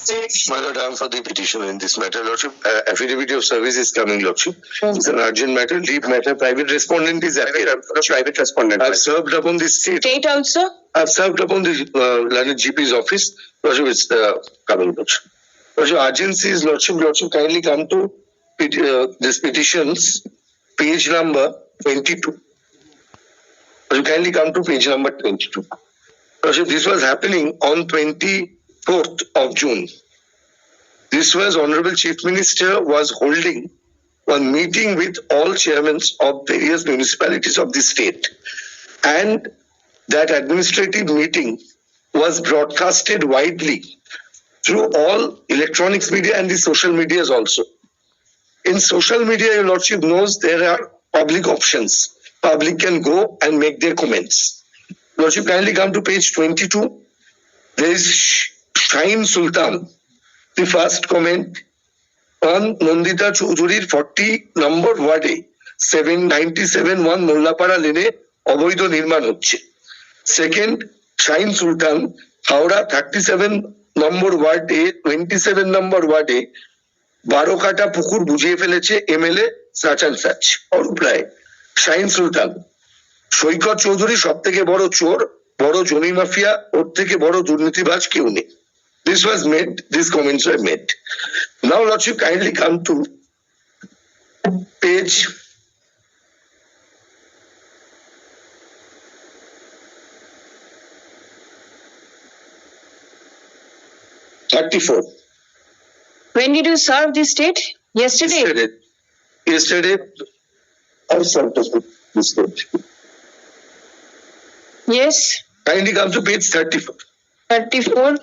My Lord, I am for the petition in this matter, Lordship. Affidavit of service is coming, Lordship. It's an urgent matter, leave matter. Private respondent is appeared. Private respondent. I've served upon the state. State also? I've served upon the learned GP's office. Lordship, it's coming, Lordship. Lordship, urgency is, Lordship, kindly come to this petition's page number 22. Lordship, kindly come to page number 22. Lordship, this was happening on 24th of June. This was Honorable Chief Minister was holding one meeting with all chairmen of various municipalities of the state. And that administrative meeting was broadcasted widely through all electronics media and the social medias also. In social media, your Lordship knows there are public options. Public can go and make their comments. Lordship, kindly come to page 22. There is Shine Sultan. The first comment on Nandita Choudhury's 40 number ward 797-1 Mollapara Lane অবৈধ নির্মাণ হচ্ছে। Second, Shine Sultan, Howrah 37 number ward 27 number ward 12 কাটা পুকুর বুঝিয়ে ফেলেছে MLA such and such Arup Roy. Shine Sultan, সৈকত চৌধুরী সব থেকে বড় চোর, বড় জমি মাফিয়া, ওর থেকে বড় দুর্নীতিবাজ কেউ নেই। This was made, these comments were made. Now, Lordship, kindly come to page 34. When did you serve the state? Yesterday? Yesterday, I served the state. Yes. Kindly come to page 34. 34.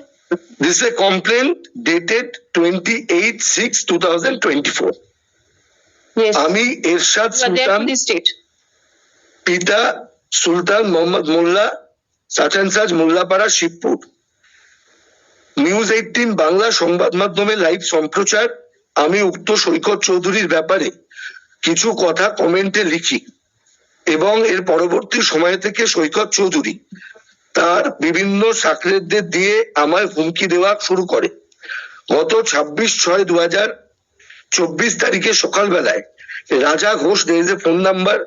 This is a complaint dated 28/6/2024. Yes. Ami Irshad Sultan, the state. Pita Sultan Mohammad Mullah, such and such Mullapara Shibpur. News 18 Bangla সংবাদ মাধ্যমে live সম্প্রচার। আমি উক্ত সৈকত চৌধুরীর ব্যাপারে কিছু কথা কমেন্টে লিখি এবং এর পরবর্তী সময় থেকে সৈকত চৌধুরী তার বিভিন্ন সাকরেদদের দিয়ে আমায় হুমকি দেওয়া শুরু করে। গত 26/6/2024 তারিখে সকালবেলায় রাজা ঘোষ দেজে ফোন নাম্বার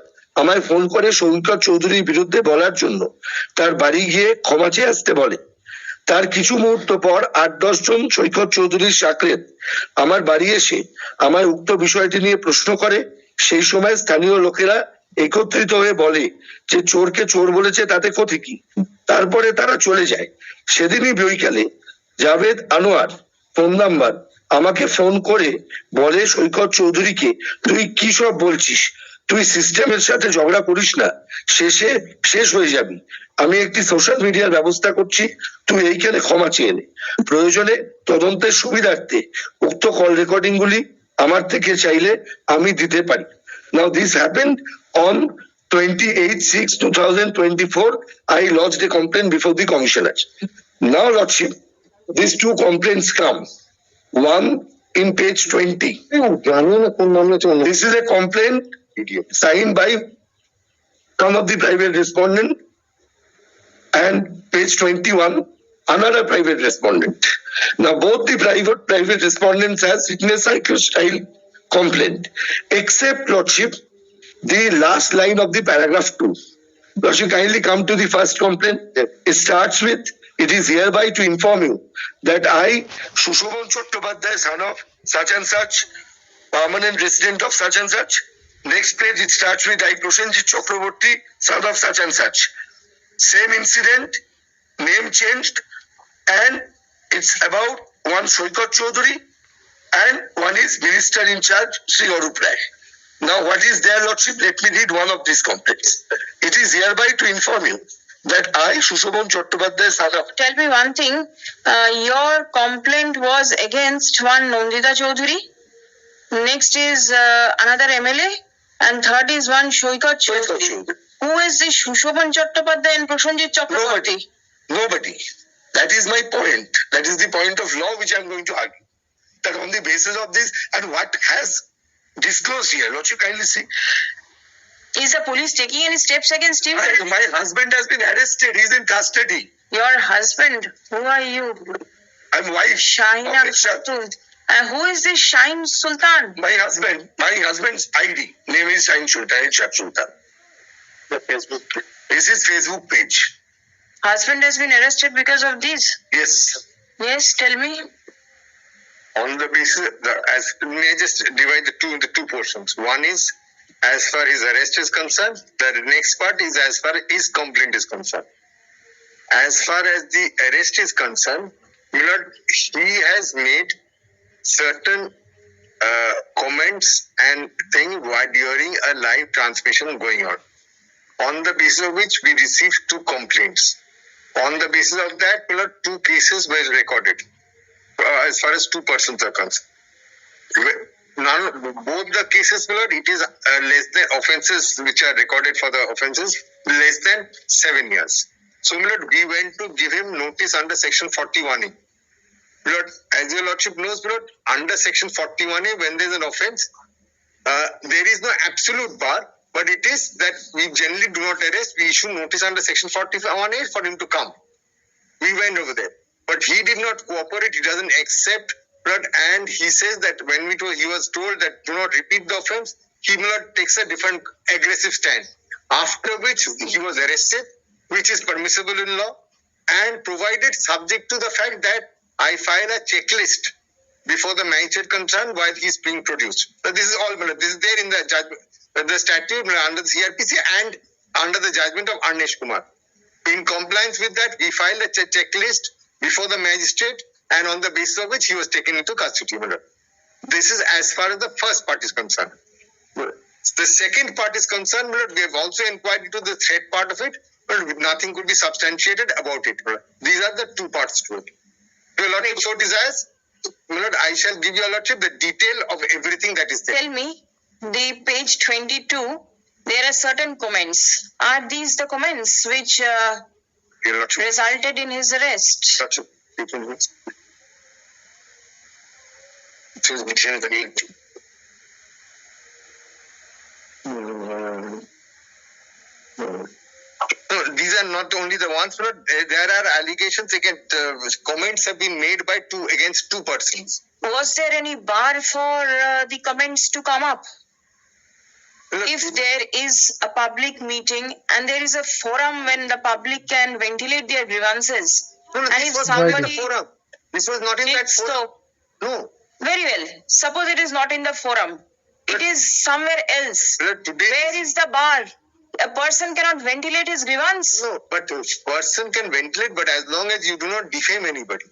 আমায় ফোন করে সৈকত চৌধুরীর বিরুদ্ধে বলার জন্য তার বাড়ি গিয়ে ক্ষমা চেয়ে আসতে বলে। তার কিছু মুহূর্ত পর 8-10 জন সৈকত চৌধুরীর সাকরেদ আমার বাড়ি এসে আমায় উক্ত বিষয়টি নিয়ে প্রশ্ন করে। সেই সময় স্থানীয় লোকেরা একত্রিত হয়ে বলে যে চোরকে চোর বলেছে, তাতে ক্ষতি কি। তারপরে তারা চলে যায়। সেদিনই বৈকালে জাভেদ আনোয়ার ফোন নাম্বার আমাকে ফোন করে বলে, সৈকত চৌধুরীকে তুই কি সব বলছিস, তুই সিস্টেমের সাথে ঝগড়া করিস না, শেষ হয়ে যাবি। আমি একটি সোশ্যাল মিডিয়ার ব্যবস্থা করছি, তুই এইখানে ক্ষমা চেয়ে নে। প্রয়োজনে তদন্তের সুবিধার্থে উক্ত কল রেকর্ডিং গুলি আমার থেকে চাইলে আমি দিতে পারি। Now this happened on 28/6/2024. I lodged a complaint before the commissioners. Now, Lordship, these two complaints come. One in page 20. This is a complaint signed by one of the private respondent, and page 21, another private respondent. Now, both the private respondents has written a psycho-style complaint, except, Lordship, the last line of the paragraph 2. Lordship, kindly come to the first complaint. It starts with, it is hereby to inform you that I, Sushobhan Chattopadhyay, son of such and such, permanent resident of such and such. Next page, it starts with I, Prosenjit Chakraborty, son of such and such. Same incident, name changed, and it's about one Saikat Chaudhary and one is minister in charge, Sri Arup Rai. Now, what is their Lordship? Let me read one of these complaints. It is hereby to inform you that I, Sushobhan Chattopadhyay, son of... Tell me one thing, your complaint was against one Nandita Chaudhary, next is another MLA, and third is one Saikat Chaudhary. Who is this Sushobhan Chattopadhyay and Prosenjit Chakraborty? Nobody. That is my point. That is the point of law which I am going to argue. That on the basis of this and what has disclosed here, Lordship, kindly see. Is the police taking any steps against you? My husband has been arrested. He is in custody. Your husband? Who are you? I'm wife Shahina of Ishaq. Khatun. And who is this Shaheen Sultan? My husband's ID. Name is Shaheen Sultan, Ishaq Sultan. The Facebook page. This is Facebook page. Husband has been arrested because of this. Yes. Yes, tell me. On the basis, may I just divide the two into two portions. One is as far his arrest is concerned. The next part is as far his complaint is concerned. As far as the arrest is concerned, he has made certain comments and things during a live transmission going on the basis of which we received two complaints. On the basis of that, two cases were recorded as far as two persons are concerned. Both the cases, it is less than offences which are recorded for the offences less than 7 years. So, we went to give him notice under section 41A. As your lordship knows, under section 41A, when there is an offence, there is no absolute bar, but it is that we generally do not arrest. We issue notice under section 41A for him to come. We went over there, but he did not cooperate. He doesn't accept. And he says that when he was told that do not repeat the offence, he takes a different aggressive stand. After which he was arrested, which is permissible in law, and provided subject to the fact that I file a checklist before the magistrate concerned while he is being produced. So this is all. This is there in the judgment, the statute under the CRPC and under the judgment of Arnesh Kumar. In compliance with that, we filed a checklist before the magistrate, and on the basis of which he was taken into custody. This is as far as the first part is concerned. The second part is concerned, we have also inquired into the third part of it, but nothing could be substantiated about it. These are the two parts to it. Your lordship so desires, I shall give your lordship the detail of everything that is there. Tell me, the page 22, there are certain comments. Are these the comments which resulted in his arrest? No, these are not only the ones, but there are allegations against comments have been made by against two persons. Was there any bar for the comments to come up? If there is a public meeting and there is a forum when the public can ventilate their grievances, and if somebody forum, this was not in that forum. No. Very well. Suppose it is not in the forum. It is somewhere else. Where is the bar? A person cannot ventilate his grievance. No, but a person can ventilate, but as long as you do not defame anybody.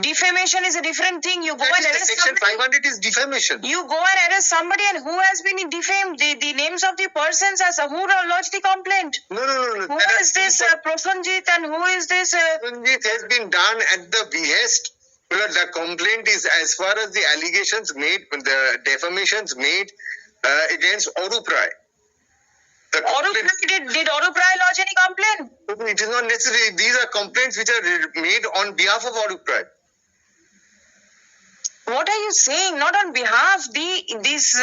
Defamation is a different thing. You go and arrest section somebody. 500 is defamation. You go and arrest somebody, and who has been defamed? The names of the persons as who lodged the complaint. No. Who is this Prosanjit and who is this? Prosanjit has been done at the behest. The complaint is as far as the allegations made, the defamations made against Arup Rai. Did Arup Rai lodge any complaint? It is not necessary. These are complaints which are made on behalf of Arup Rai. What are you saying? Not on behalf. This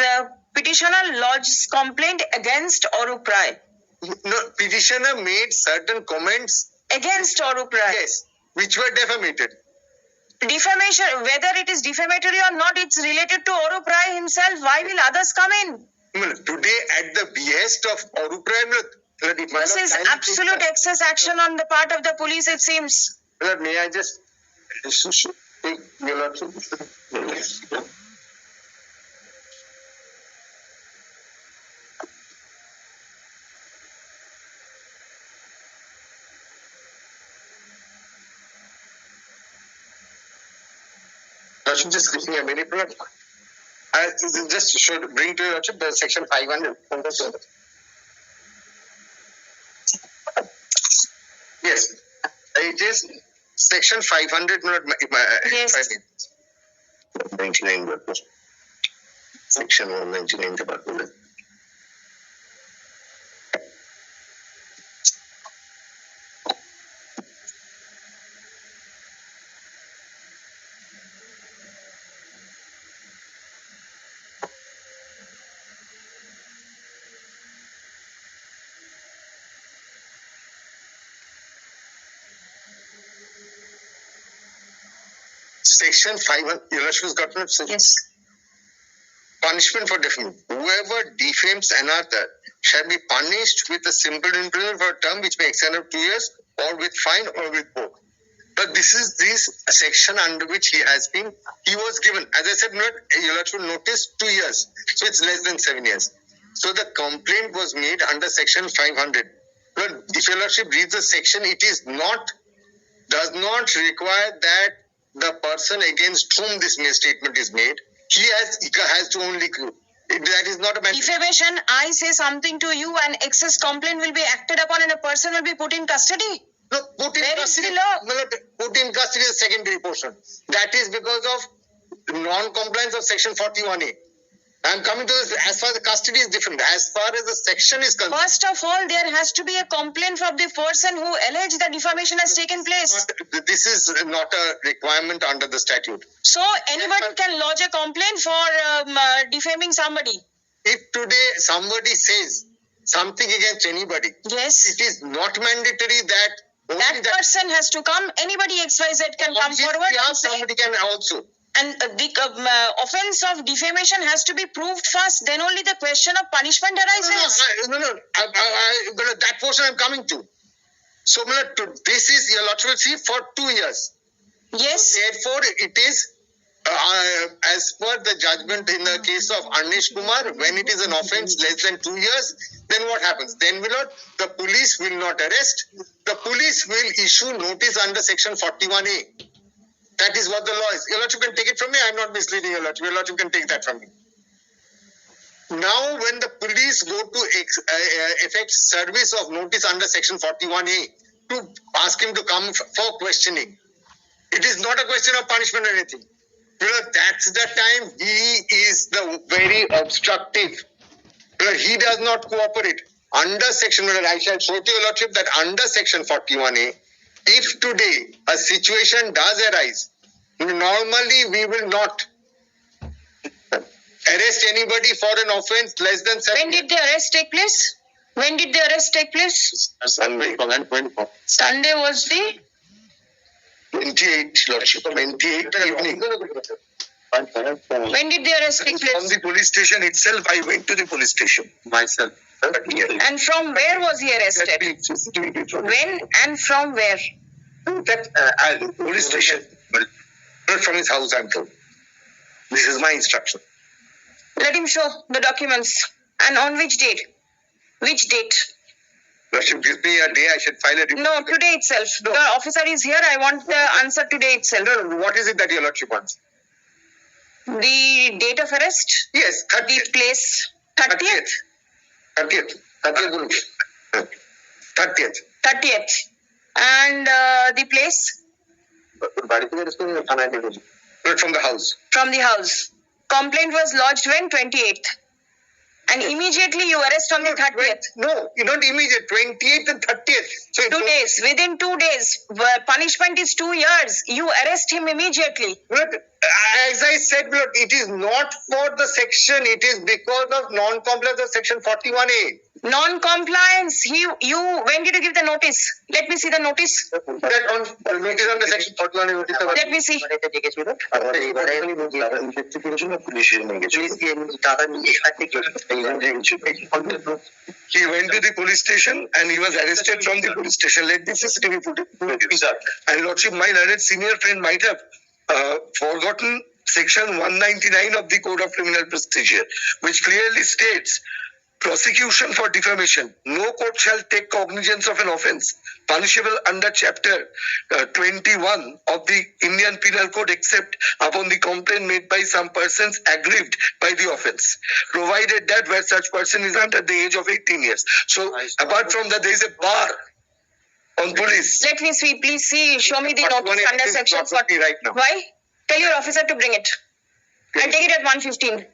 petitioner lodged complaint against Arup Rai. No, petitioner made certain comments against Arup Rai. Yes, which were defamated. Defamation, whether it is defamatory or not, it's related to Arup Rai himself. Why will others come in? Today, at the behest of Arup Rai, this is absolute excess action on the part of the police, it seems. May I just take your lordship? Just looking a minute. I just should bring to your the section 500. Yes, it is section 500. Yes. 99. Section 199 department. Section 500, your Lordship has gotten it? Yes. Punishment for defamation. Whoever defames another shall be punished with a simple imprisonment for a term which may extend up to 2 years, or with fine, or with both. But this is this section under which he was given. As I said, your Lordship will notice 2 years. So it's less than 7 years. So the complaint was made under section 500. But if your Lordship reads the section, it does not require that the person against whom this misstatement is made, he has to only prove. That is not a matter. Defamation, I say something to you and excess complaint will be acted upon and a person will be put in custody. No, put in Where custody. is the law? No, put in custody is the secondary portion. That is because of non-compliance of section 41A. I am coming to this. As far as the custody is different. As far as the section is concerned. First of all, there has to be a complaint from the person who alleged that defamation has taken place. This is not a requirement under the statute. So anybody can lodge a complaint for defaming somebody. If today somebody says something against anybody, Yes. it is not mandatory that That person has to come. Anybody XYZ can come forward and say. Somebody can also. And the offense of defamation has to be proved first. Then only the question of punishment arises. No. But that portion I'm coming to. So, this is your Lordship will see for 2 years. Yes. Therefore, it is as per the judgment in the case of Anish Kumar, when it is an offense less than 2 years, then what happens? Then the police will not arrest. The police will issue notice under section 41A. That is what the law is. Your Lordship can take it from me. I am not misleading your Lordship. Your Lordship can take that from me. Now, when the police go to effect service of notice under section 41A to ask him to come for questioning, it is not a question of punishment or anything. That's the time he is the very obstructive. He does not cooperate. Under section, I shall show to your Lordship that under section 41A, if today a situation does arise, normally we will not arrest anybody for an offense less than 7 When did the arrest take place? When did the arrest take place? Sunday. Sunday was the 28, Lordship. 28 evening. When did the arrest take From place? the police station itself, I went to the police station myself. And from where was he arrested? When and from where? That police station. Not from his house, I'm told. This is my instruction. Let him show the documents. And on which date? Which date? Lordship, give me a day, I should file a report. No, today itself. No. The officer is here. I want the answer today itself. No, what is it that your Lordship wants? The date of arrest? Yes, The 30th. place? 30th? 30th. 30th. And the place? Not from the house. From the house. Complaint was lodged when? 28th. And immediately you arrest on the 30th. No, you don't immediate. 28th and 30th. So 2 days. Within 2 days. Punishment is 2 years. You arrest him immediately. As I said, it is not for the section. It is because of non-compliance of section 41A. Non-compliance. When did you give the notice? Let me see the notice. That on notice under section 41A notice. Let me see. He went to the police station and he was arrested from the police station. Let the CCTV footage. And Lordship, my learned senior friend might have forgotten section 199 of the Code of Criminal Procedure, which clearly states, prosecution for defamation. No court shall take cognizance of an offence punishable under chapter 21 of the Indian Penal Code except upon the complaint made by some persons aggrieved by the offence, provided that where such person is under the age of 18 years. So apart from that, there is a bar on police. Let me see. Please see. Show me the notice under section 40. Right now. Why? Tell your officer to bring it. And take it at 1:15.